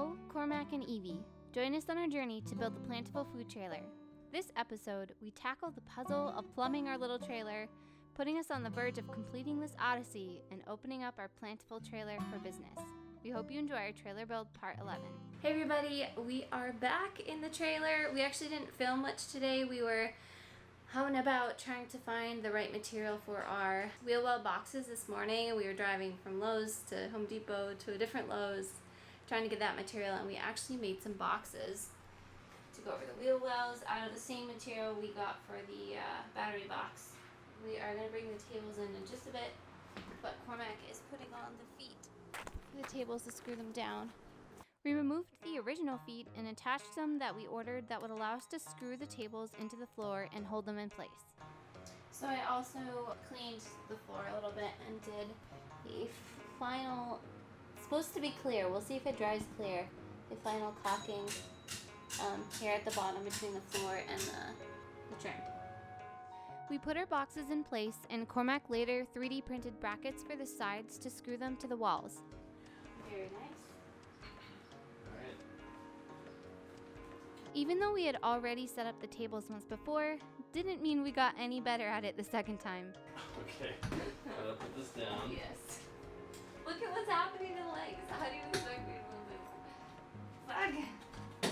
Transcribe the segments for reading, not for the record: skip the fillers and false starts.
Hello, Cormac and Evie. Join us on our journey to build the Plantiful food trailer. This episode, we tackle the puzzle of plumbing our little trailer, putting us on the verge of completing this odyssey and opening up our Plantiful trailer for business. We hope you enjoy our trailer build part 11. Hey everybody, we are back in the trailer. We actually didn't film much today. We were hoeing about trying to find the right material for our wheel well boxes this morning. We were driving from Lowe's to Home Depot to a different Lowe's trying to get that material, and we actually made some boxes to go over the wheel wells out of the same material we got for the battery box. We are going to bring the tables in just a bit, but Cormac is putting on the feet for the tables to screw them down. We removed the original feet and attached some that we ordered that would allow us to screw the tables into the floor and hold them in place. So I also cleaned the floor a little bit and did the final, it's supposed to be clear, we'll see if it dries clear, the final caulking here at the bottom between the floor and the trim. We put our boxes in place, and Cormac later 3D printed brackets for the sides to screw them to the walls. Very nice. Even though we had already set up the tables once before, didn't mean we got any better at it the second time. Okay, gotta put this down. Yes. Look at what's happening to the legs. How do you expect me to move this? Fuck.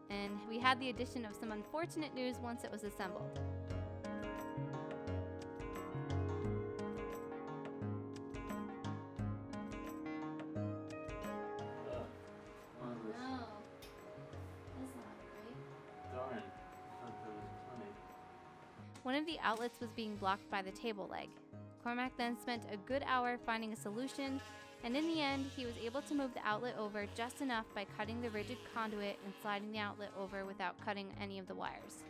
And we had the addition of some unfortunate news once it was assembled. One of the outlets was being blocked by the table leg. Cormac then spent a good hour finding a solution, and in the end, he was able to move the outlet over just enough by cutting the rigid conduit and sliding the outlet over without cutting any of the wires.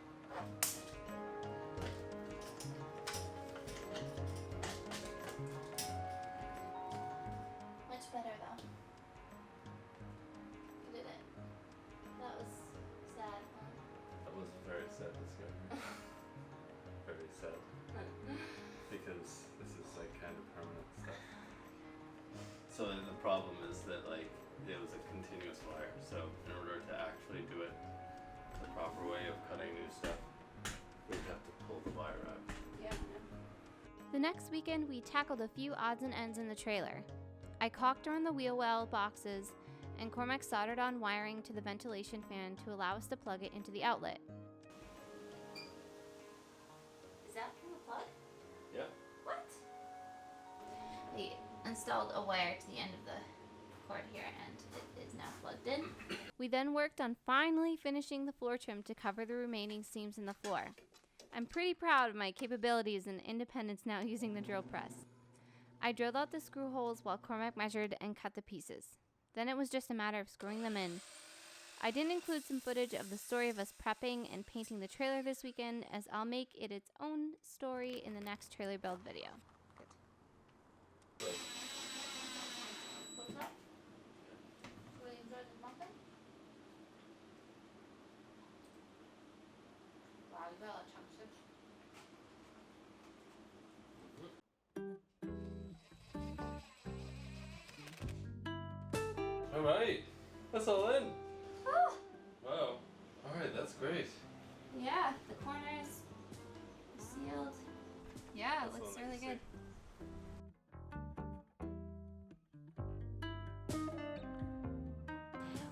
Much better though. You did it. That was sad, huh? That was very sad discovery. Very sad. Because this is like kind of permanent stuff. So then the problem is that like it was a continuous wire. So in order to actually do it the proper way of cutting new stuff, we'd have to pull the wire out. Yeah. The next weekend we tackled a few odds and ends in the trailer. I caulked around the wheel well boxes, and Cormac soldered on wiring to the ventilation fan to allow us to plug it into the outlet. Is that from the plug? Yeah. What? We installed a wire to the end of the cord here, and it is now plugged in. We then worked on finally finishing the floor trim to cover the remaining seams in the floor. I'm pretty proud of my capabilities and independence now using the drill press. I drilled out the screw holes while Cormac measured and cut the pieces. Then it was just a matter of screwing them in. I didn't include some footage of the story of us prepping and painting the trailer this weekend, as I'll make it its own story in the next trailer build video. What's up? Really enjoyed the muffin? Wow, you got a lot of chunks. All right, that's all in. Oh. Wow. All right, that's great. Yeah, the corners sealed. Yeah, it That's looks all really good.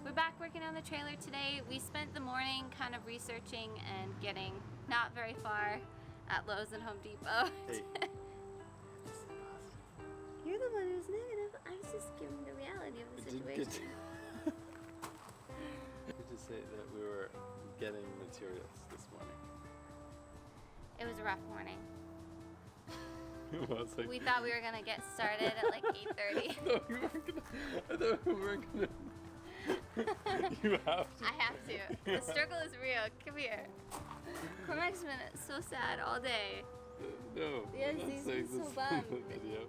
We're back working on the trailer today. We spent the morning kind of researching and getting not very far at Lowe's and Home Depot. Hey. You're the one who's negative. I was just giving the reality of the situation. Good to say that we were getting materials this morning. It was a rough morning. Well, it's like, We thought we were gonna get started at like 8:30. I thought we weren't gonna. You have to. I have to. The struggle is real. Come here. Cormac's been so sad all day. No. Yes, he's been so bummed. Video.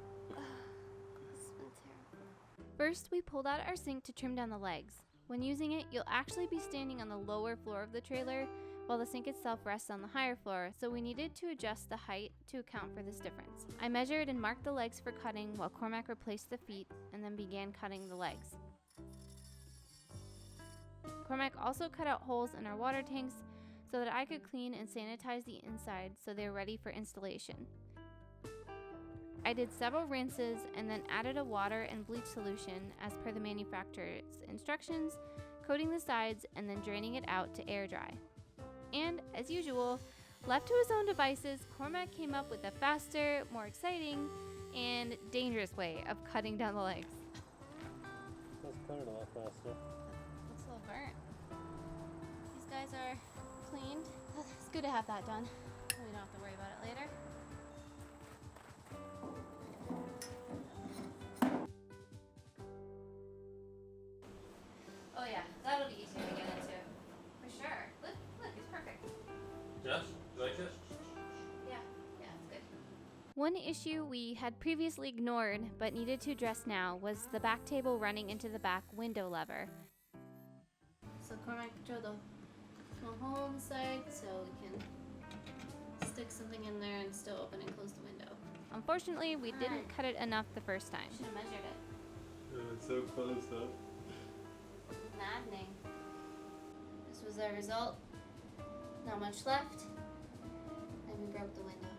This has been terrible. First, we pulled out our sink to trim down the legs. When using it, you'll actually be standing on the lower floor of the trailer, while the sink itself rests on the higher floor, so we needed to adjust the height to account for this difference. I measured and marked the legs for cutting while Cormac replaced the feet and then began cutting the legs. Cormac also cut out holes in our water tanks so that I could clean and sanitize the inside so they were ready for installation. I did several rinses and then added a water and bleach solution as per the manufacturer's instructions, coating the sides and then draining it out to air dry. And, as usual, left to his own devices, Cormac came up with a faster, more exciting, and dangerous way of cutting down the legs. Let's cut it a lot faster. Looks a little burnt. These guys are cleaned. It's good to have that done. We don't have to worry about it later. Oh yeah, that'll be easier to get into. For sure. Look, it's perfect. Josh, you like it? Yeah, it's good. One issue we had previously ignored but needed to address now was the back table running into the back window lever. So Cormac drilled a small hole in the side so we can stick something in there and still open and close the window. Unfortunately, we didn't cut it enough the first time. Should have measured it. It's so close though. Maddening. This was our result. Not much left. And we broke the window.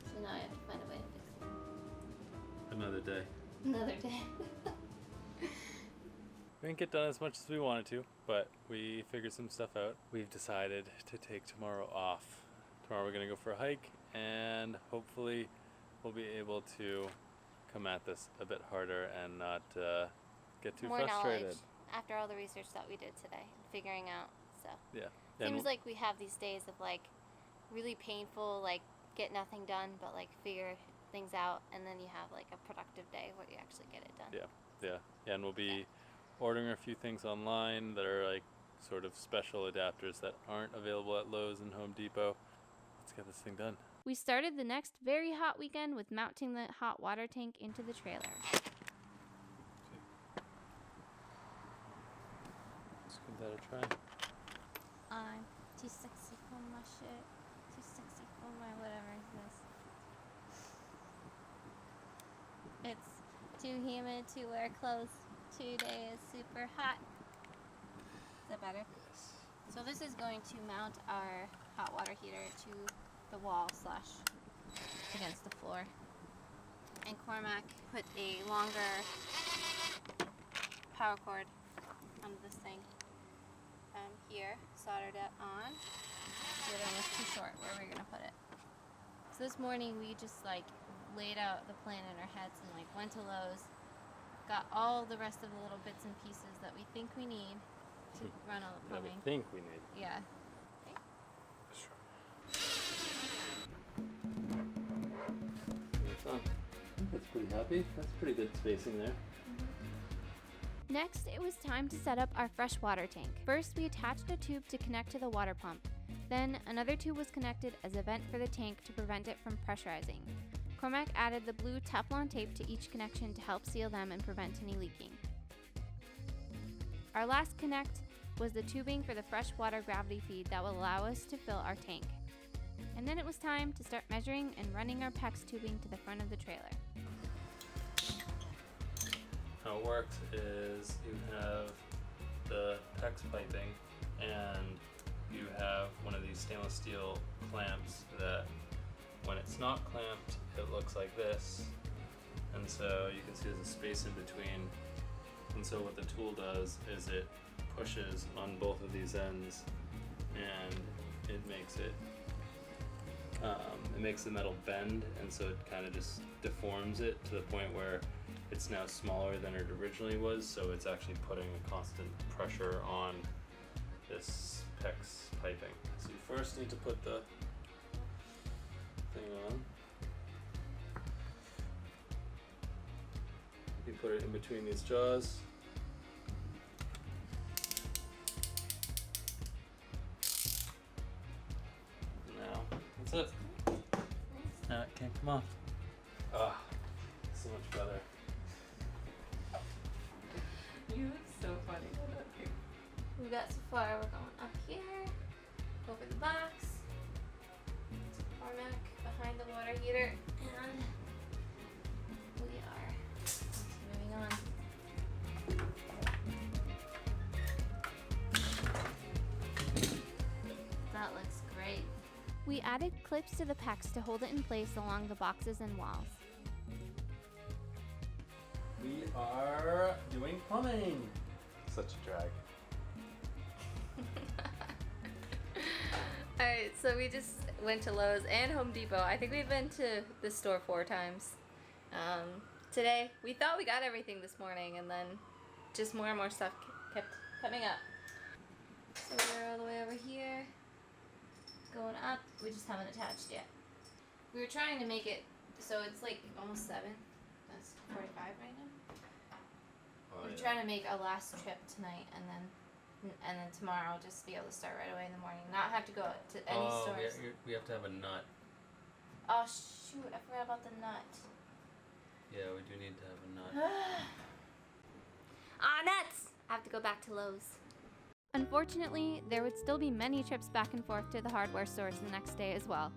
So now I have to find a way to fix it. Another day. Another day. We didn't get done as much as we wanted to, but we figured some stuff out. We've decided to take tomorrow off. Tomorrow we're gonna go for a hike, and hopefully we'll be able to come at this a bit harder and not get too More frustrated. knowledge after all the research that we did today, figuring out. So Yeah. seems like we have these days of like really painful, like get nothing done, but like figure things out, and then you have like a productive day where you actually get it done. Yeah, and we'll be ordering a few things online that are like sort of special adapters that aren't available at Lowe's and Home Depot. Let's get this thing done. We started the next very hot weekend with mounting the hot water tank into the trailer. Let's give that a try. I'm too sexy for my shit. Too sexy for my whatever is this. It's too humid to wear clothes. Today is super hot. Is that better? Yes. So this is going to mount our hot water heater to the wall / against the floor. And Cormac put a longer power cord onto this thing here, soldered it on. The other one was too short where we were gonna put it. So this morning we just like laid out the plan in our heads and like went to Lowe's, got all the rest of the little bits and pieces that we think we need to run all the That we plumbing. think we need. Yeah. Sure. That's pretty happy. That's pretty good spacing there. Next, it was time to set up our fresh water tank. First, we attached a tube to connect to the water pump. Then, another tube was connected as a vent for the tank to prevent it from pressurizing. Cormac added the blue Teflon tape to each connection to help seal them and prevent any leaking. Our last connect was the tubing for the freshwater gravity feed that will allow us to fill our tank. And then it was time to start measuring and running our PEX tubing to the front of the trailer. How it works is you have the PEX piping and you have one of these stainless steel clamps that when it's not clamped it looks like this, and so you can see there's a space in between, and so what the tool does is it pushes on both of these ends and it makes the metal bend, and so it kind of just deforms it to the point where it's now smaller than it originally was, so it's actually putting a constant pressure on this PEX piping. So you first need to put the thing on. You put it in between these jaws. Now, that's it. Now it can't come off. Ah, so much better. You look so funny. We got so far, we're going up here, over the box, to Cormac behind the water heater, and we are moving on. We added clips to the PEX to hold it in place along the boxes and walls. We are doing plumbing. Such a drag. Alright, so we just went to Lowe's and Home Depot. I think we've been to the store 4 times. Today, we thought we got everything this morning, and then just more and more stuff kept coming up. So we're all the way over here, going up. We just haven't attached yet. We were trying to make it so it's like almost 7. That's 45 right now. We're trying to make a last trip tonight, and then tomorrow just be able to start right away in the morning. Not have to go to any stores. We have to have a nut. Oh shoot! I forgot about the nut. Yeah, we do need to have a nut. Nuts! I have to go back to Lowe's. Unfortunately, there would still be many trips back and forth to the hardware stores the next day as well.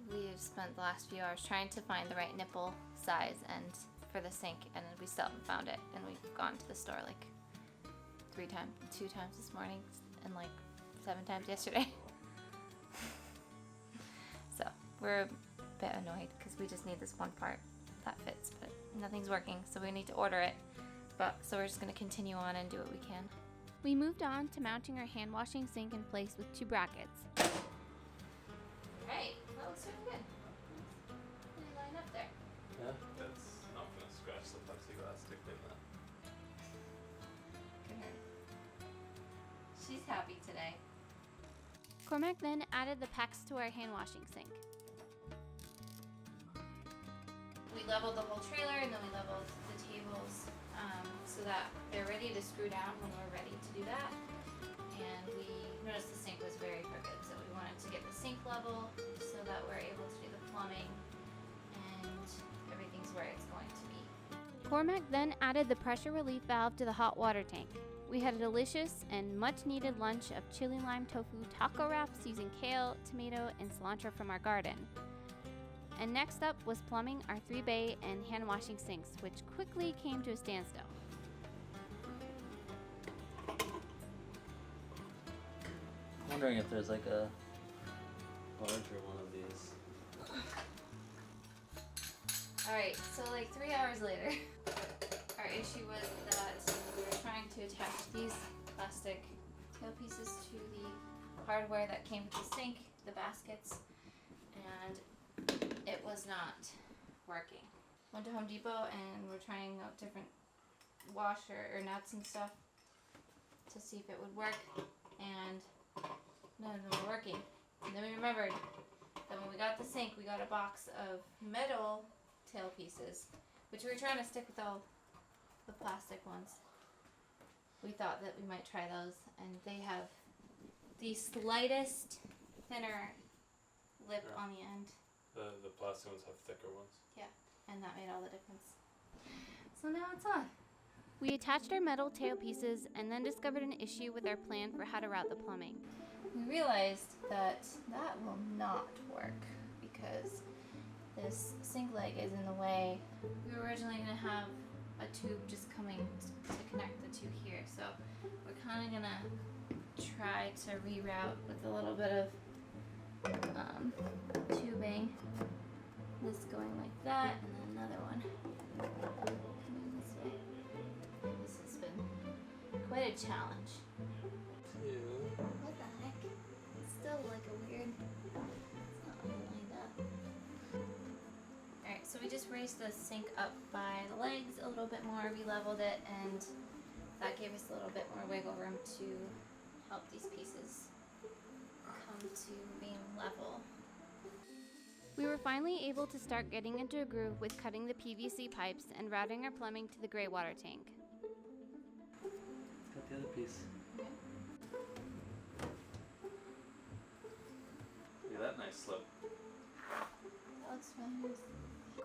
We have spent the last few hours trying to find the right nipple size and for the sink, and we still haven't found it. And we've gone to the store like 2 times this morning, and like 7 times yesterday. So we're a bit annoyed because we just need this one part that fits, but nothing's working, so we need to order it. So we're just gonna continue on and do what we can. We moved on to mounting our hand washing sink in place with 2 brackets. Right, that looks really good. Really line up there. Yeah, that's not gonna scratch the plexiglass to clean that. Look at her. She's happy today. Cormac then added the PEX to our hand washing sink. We leveled the whole trailer, and then we leveled the tables so that they're ready to screw down when we're ready to do that. And we noticed the sink was very crooked, so we wanted to get the sink level so that we're able to do the plumbing and everything's where it's going to be. Cormac then added the pressure relief valve to the hot water tank. We had a delicious and much needed lunch of chili lime tofu taco wraps using kale, tomato, and cilantro from our garden. And next up was plumbing our 3 bay and hand washing sinks, which quickly came to a standstill. I'm wondering if there's like a larger one of these. Alright, so like 3 hours later, our issue was that we were trying to attach these plastic tail pieces to the hardware that came with the sink, the baskets, and it was not working. Went to Home Depot and we're trying out different washer or nuts and stuff to see if it would work, and none of them were working. And then we remembered that when we got the sink, we got a box of metal tail pieces, which we were trying to stick with all the plastic ones. We thought that we might try those, and they have the slightest thinner lip on the end. The plastic ones have thicker ones. Yeah, and that made all the difference. So now it's on. We attached our metal tail pieces and then discovered an issue with our plan for how to route the plumbing. We realized that that will not work because this sink leg is in the way. We were originally going to have a tube just coming to connect the 2 here, so we're kind of going to try to reroute with a little bit of tubing. This going like that, and then another one coming this way. This has been quite a challenge. What the heck? It's still like a weird. It's not all lined up. Alright, so we just raised the sink up by the legs a little bit more. We leveled it, and that gave us a little bit more wiggle room to help these pieces come to being level. We were finally able to start getting into a groove with cutting the PVC pipes and routing our plumbing to the gray water tank. Got the other piece. Okay. Look at that nice slip. That looks really nice.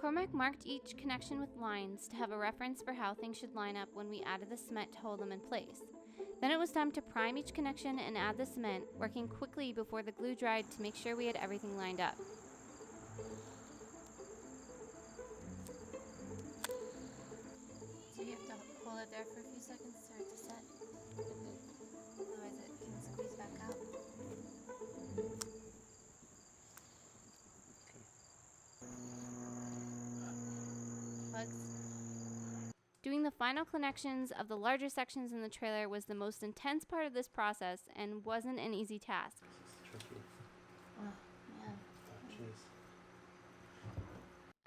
Cormac marked each connection with lines to have a reference for how things should line up when we added the cement to hold them in place. Then it was time to prime each connection and add the cement, working quickly before the glue dried to make sure we had everything lined up. So you have to hold it there for a few seconds for it to set. Otherwise it can squeeze back out. plugs. Doing the final connections of the larger sections in the trailer was the most intense part of this process and wasn't an easy task. This is tricky. Oh, man. Oh, jeez.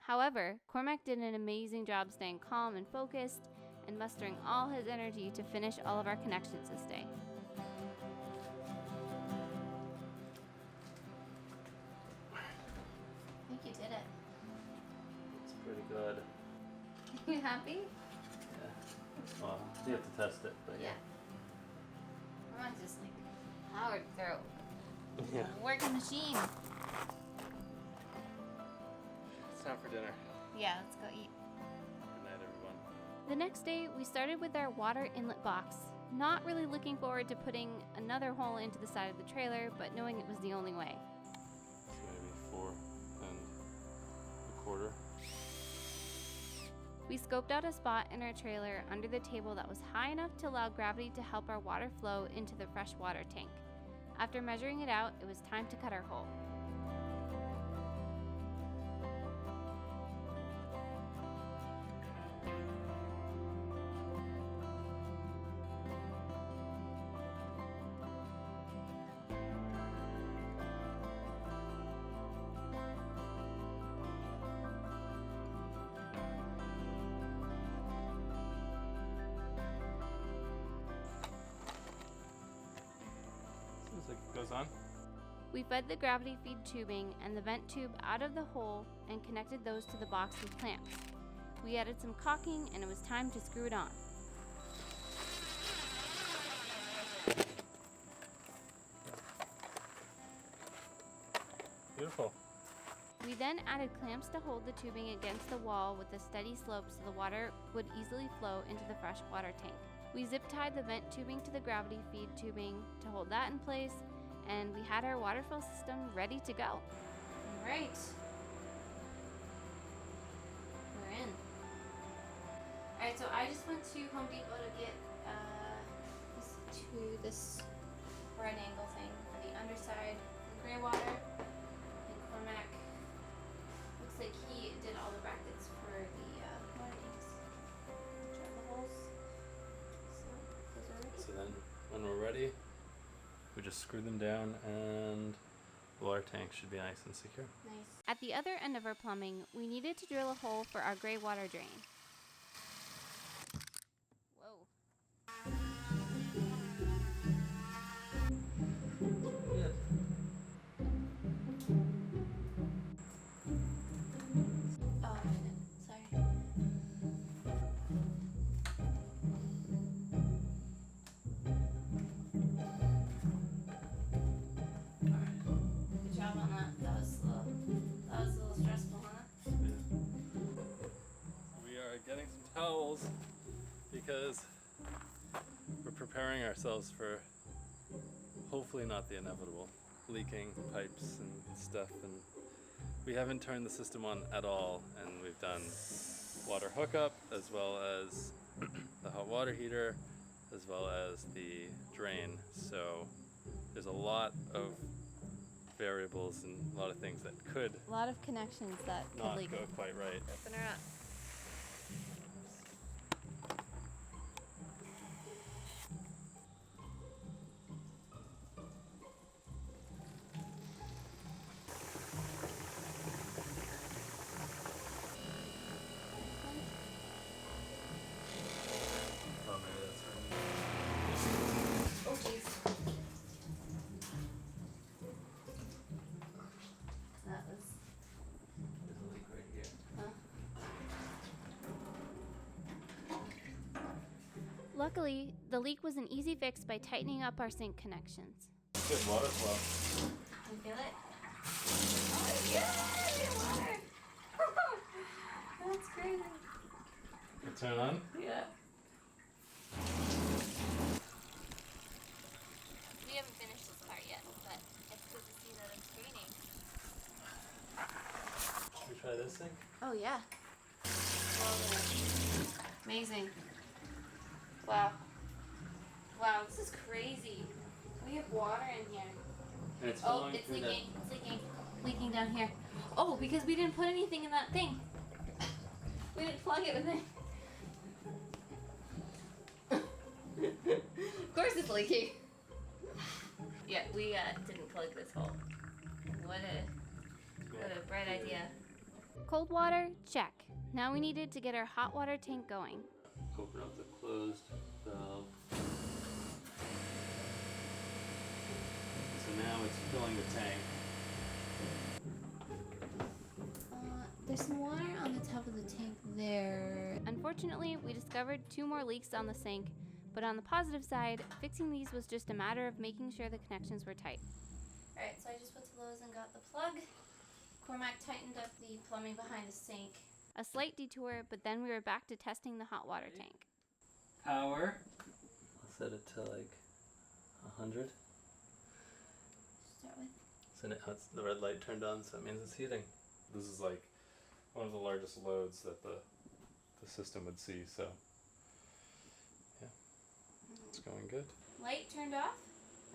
However, Cormac did an amazing job staying calm and focused and mustering all his energy to finish all of our connections this day. I think you did it. It's pretty good. You happy? Yeah. Well, you have to test it, but yeah. Cormac's just like powered through. Yeah. Working machine. It's time for dinner. Yeah, let's go eat. Good night, everyone. The next day, we started with our water inlet box, not really looking forward to putting another hole into the side of the trailer, but knowing it was the only way. It's maybe 4 1/4. We scoped out a spot in our trailer under the table that was high enough to allow gravity to help our water flow into the freshwater tank. After measuring it out, it was time to cut our hole. Seems like it goes on. We fed the gravity feed tubing and the vent tube out of the hole and connected those to the box with clamps. We added some caulking and it was time to screw it on. Beautiful. We then added clamps to hold the tubing against the wall with a steady slope so the water would easily flow into the freshwater tank. We zip tied the vent tubing to the gravity feed tubing to hold that in place, and we had our water fill system ready to go. All right. We're in. All right, so I just went to Home Depot to get this right angle thing for the underside of gray water. And Cormac looks like he did all the brackets for the water tanks. Drill the holes. So those are ready. So then, when we're ready, we just screw them down and the water tank should be nice and secure. Nice. At the other end of our plumbing, we needed to drill a hole for our gray water drain. Whoa. Good. Oh, I did. Sorry. Good job on that. That was a little stressful, huh? We are getting some towels because we're preparing ourselves for hopefully not the inevitable leaking pipes and stuff, and we haven't turned the system on at all, and we've done water hookup as well as the hot water heater as well as the drain, so there's a lot of variables and a lot of things that could A lot of connections that could not leak. go quite right. Open her up. Oh, maybe that's right. Oh, jeez. That was. There's a leak right here. Luckily, the leak was an easy fix by tightening up our sink connections. Good water flow. Can you feel it? Oh, yeah! Water! That's crazy. Good turn on. Yeah. We haven't finished this part yet, but it's good to see that it's draining. Should we try this thing? Oh, yeah. Amazing. Wow. Wow, this is crazy. We have water in here. And it's Oh, flowing it's through leaking. It's leaking. Leaking down here. Oh, because we didn't put anything in that thing. We didn't plug it with it. Of course it's leaking. Yeah, we didn't plug this hole. What a bright idea. Cold water, check. Now we needed to get our hot water tank going. Open up the closed valve. So now it's filling the tank. There's some water on the top of the tank there. Unfortunately, we discovered 2 more leaks on the sink, but on the positive side, fixing these was just a matter of making sure the connections were tight. Alright, so I just went to Lowe's and got the plug. Cormac tightened up the plumbing behind the sink. A slight detour, but then we were back to testing the hot water tank. Power. I'll set it to like 100. Start with. So now the red light turned on, so it means it's heating. This is like one of the largest loads that the system would see, so yeah, it's going good. Light turned off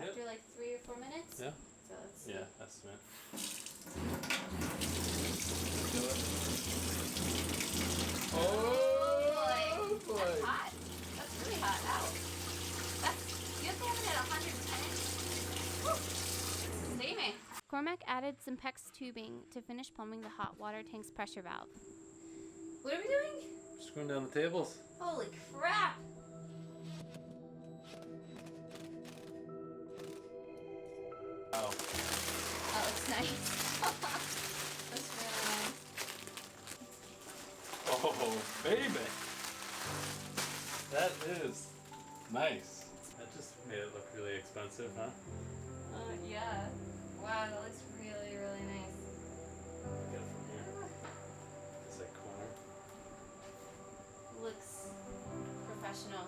Yep. after like 3 or 4 minutes. Yeah. So let's Yeah, estimate. Oh boy. That's hot. That's really hot. Ow. You have to have it at 110. Woo. Steaming. Cormac added some PEX tubing to finish plumbing the hot water tank's pressure valve. What are we doing? Screwing down the tables. Holy crap! Wow. That looks nice. That's really nice. Oh, baby. That is nice. That just made it look really expensive, huh? Yeah. Wow, that looks really, really nice. Get it from here. It's like corner. Looks professional.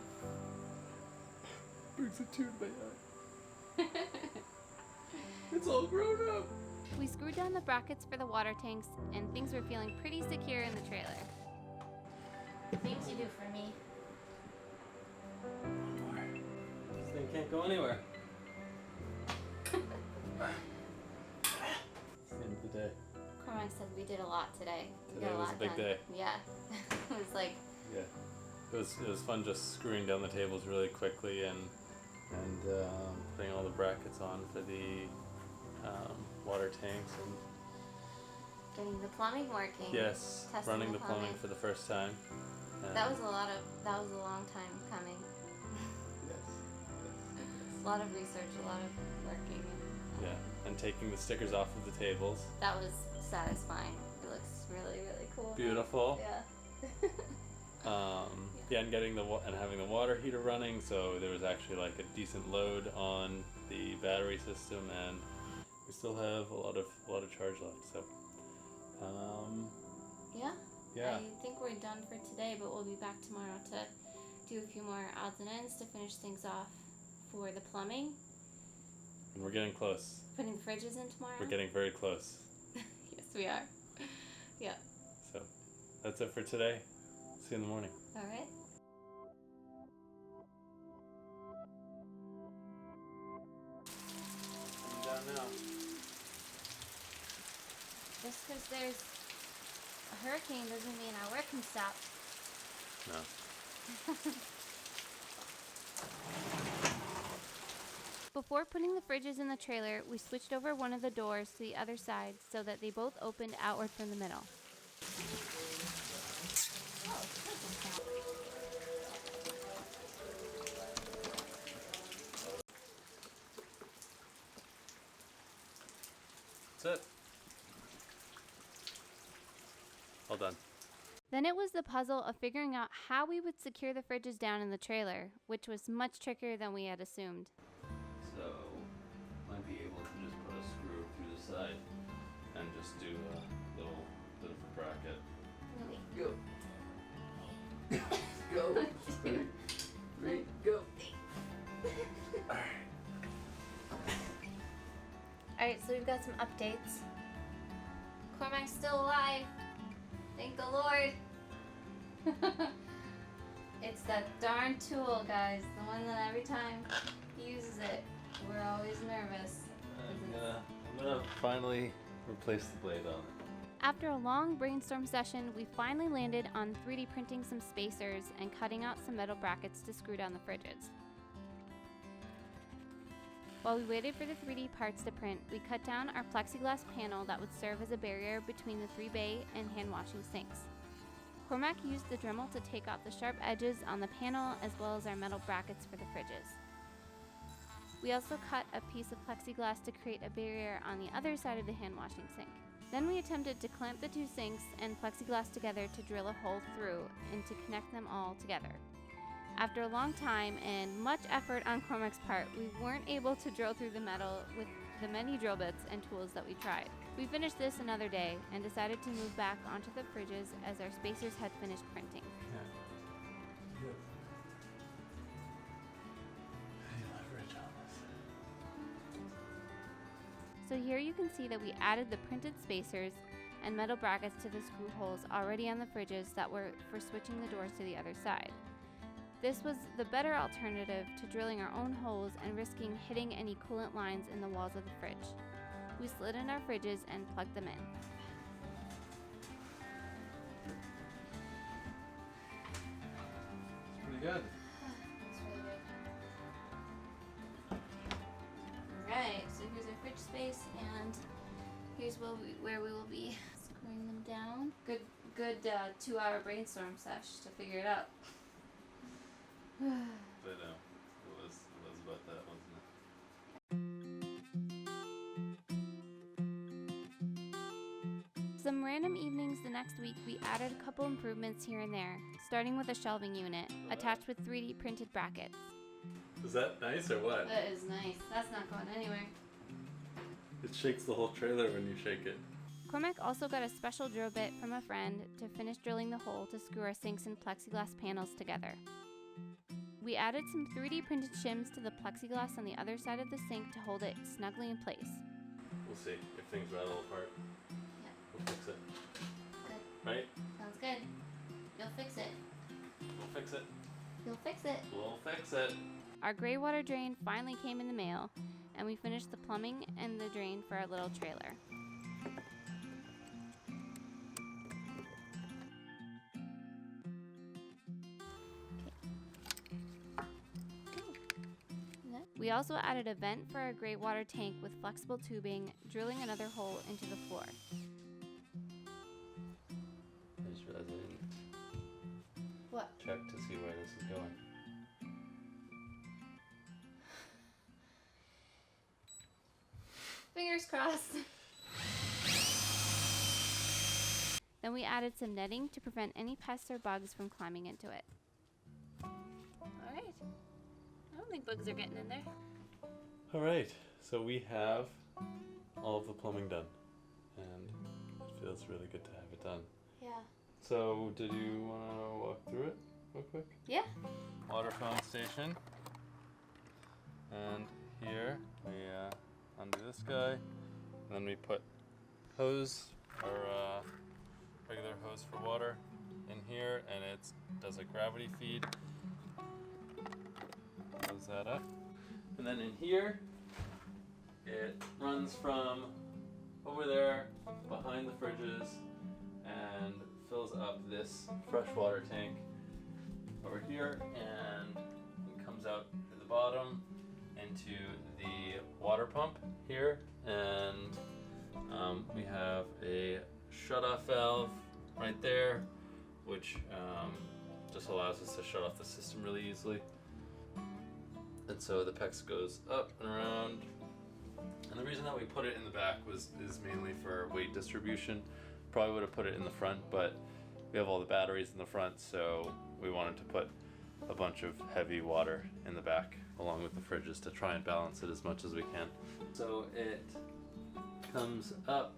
Brings a tear to my eye. It's all grown up. We screwed down the brackets for the water tanks, and things were feeling pretty secure in the trailer. Things you do for me. One more. This thing can't go anywhere. It's the end of the day. Cormac said we did a lot today. We Today got a was lot a big done. day. Yeah. It was like, Yeah. It was fun just screwing down the tables really quickly and putting all the brackets on for the water tanks and getting the plumbing working. yes, Testing running the the plumbing plumbing. for the first time. That was a long time coming. Yes. A lot of research, a lot of working. Yeah, and taking the stickers off of the tables. That was satisfying. It looks really, really cool. Beautiful. Yeah. Yeah, and getting and having the water heater running, so there was actually like a decent load on the battery system, and we still have a lot of charge left. So, Yeah. yeah. I think we're done for today, but we'll be back tomorrow to do a few more odds and ends to finish things off for the plumbing. And we're getting close. Putting the fridges in tomorrow. We're getting very close. Yes, we are. Yeah. So, that's it for today. See you in the morning. All right. I'm down now. Just because there's a hurricane doesn't mean our work can stop. No. Before putting the fridges in the trailer, we switched over one of the doors to the other side so that they both opened outward from the middle. That's it. All done. Then it was the puzzle of figuring out how we would secure the fridges down in the trailer, which was much trickier than we had assumed. So, might be able to just put a screw through the side and just do a little bit of a bracket. Go. Go. Three, go. Alright, so we've got some updates. Cormac's still alive. Thank the Lord. It's that darn tool, guys. The one that every time he uses it, we're always nervous. I'm gonna finally replace the blade on it. After a long brainstorm session, we finally landed on 3D printing some spacers and cutting out some metal brackets to screw down the fridges. While we waited for the 3D parts to print, we cut down our plexiglass panel that would serve as a barrier between the 3 Bay and Handwashing sinks. Cormac used the Dremel to take out the sharp edges on the panel as well as our metal brackets for the fridges. We also cut a piece of plexiglass to create a barrier on the other side of the hand-washing sink. Then we attempted to clamp the two sinks and plexiglass together to drill a hole through and to connect them all together. After a long time and much effort on Cormac's part, we weren't able to drill through the metal with the many drill bits and tools that we tried. We finished this another day and decided to move back onto the fridges as our spacers had finished printing. So here you can see that we added the printed spacers and metal brackets to the screw holes already on the fridges that were for switching the doors to the other side. This was the better alternative to drilling our own holes and risking hitting any coolant lines in the walls of the fridge. We slid in our fridges and plugged them in. Pretty good. That's really good. Alright, so here's our fridge space and here's where we will be screwing them down. Good 2-hour brainstorm sesh to figure it out. But it was about that, wasn't it? Some random evenings the next week, we added a couple improvements here and there, starting with a shelving unit attached with 3D printed brackets. Is that nice or what? That is nice. That's not going anywhere. It shakes the whole trailer when you shake it. Cormac also got a special drill bit from a friend to finish drilling the hole to screw our sinks and plexiglass panels together. We added some 3D printed shims to the plexiglass on the other side of the sink to hold it snugly in place. We'll see if things rattle apart. Yeah. We'll fix it. Good. Right? Sounds good. You'll fix it. We'll fix it. You'll fix it. We'll fix it. Our gray water drain finally came in the mail, and we finished the plumbing and the drain for our little trailer. We also added a vent for our gray water tank with flexible tubing, drilling another hole into the floor. I just realized I didn't What? check to see where this is going. Fingers crossed. Then we added some netting to prevent any pests or bugs from climbing into it. Alright. I don't think bugs are getting in there. Alright, so we have all of the plumbing done. And it feels really good to have it done. Yeah. So, did you want to walk through it real quick? Yeah. Water filling station. And here we undo this guy. And then we put hose, or regular hose for water in here, and it does a gravity feed. Close that up. And then in here, it runs from over there behind the fridges and fills up this freshwater tank over here, and it comes out at the bottom into the water pump here, and we have a shut-off valve right there, which just allows us to shut off the system really easily. And so the PEX goes up and around. And the reason that we put it in the back is mainly for weight distribution. Probably would have put it in the front, but we have all the batteries in the front, so we wanted to put a bunch of heavy water in the back along with the fridges to try and balance it as much as we can. So it comes up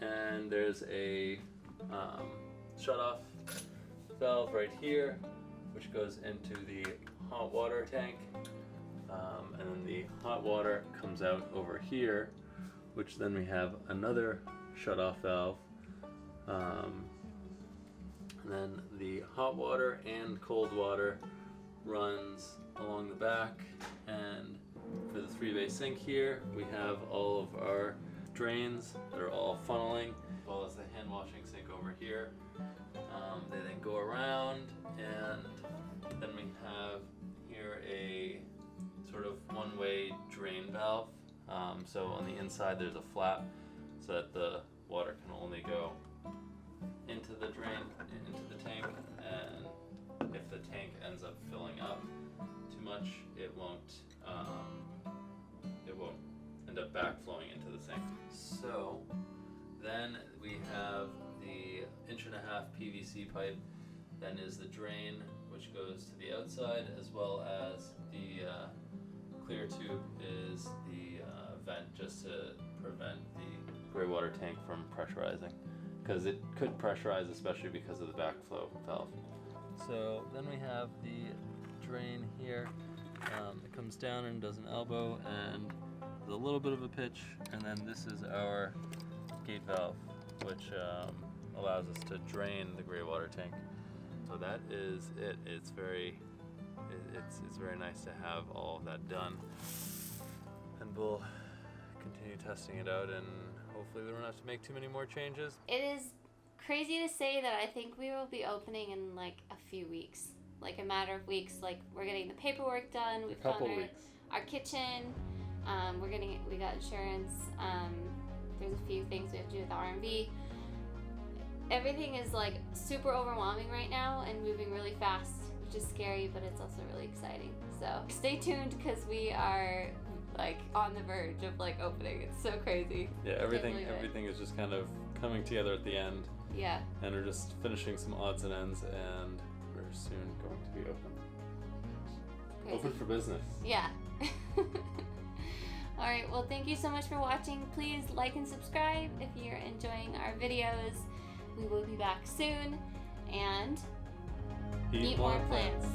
and there's a shut-off valve right here, which goes into the hot water tank, and then the hot water comes out over here, which then we have another shut-off valve, and then the hot water and cold water runs along the back. And for the 3-bay sink here, we have all of our drains that are all funneling, as well as the hand washing sink over here. They then go around, and then we have here a sort of one-way drain valve. So on the inside there's a flap so that the water can only go into the drain, into the tank, and if the tank ends up filling up too much, it won't end up backflowing into the sink. So then we have the 1.5-inch PVC pipe, then is the drain which goes to the outside, as well as the clear tube is the vent, just to prevent the gray water tank from pressurizing, because it could pressurize, especially because of the backflow valve. So then we have the drain here. It comes down and does an elbow and with a little bit of a pitch, and then this is our gate valve, which allows us to drain the gray water tank. So that is it. It's very nice to have all of that done, and we'll continue testing it out, and hopefully we don't have to make too many more changes. It is crazy to say that I think we will be opening in like a few weeks, like a matter of weeks. Like, we're getting the paperwork done. We've Couple found weeks. our kitchen. We got insurance. There's a few things we have to do with the R&B. Everything is like super overwhelming right now and moving really fast, which is scary, but it's also really exciting. So stay tuned, because we are like on the verge of like opening. It's so crazy. Yeah, everything is just kind of coming together at the end. Yeah. And we're just finishing some odds and ends, and we're soon going to be open. Crazy. Open for business. Yeah. All right, well, thank you so much for watching. Please like and subscribe if you're enjoying our videos. We will be back soon, and Eat eat more plants.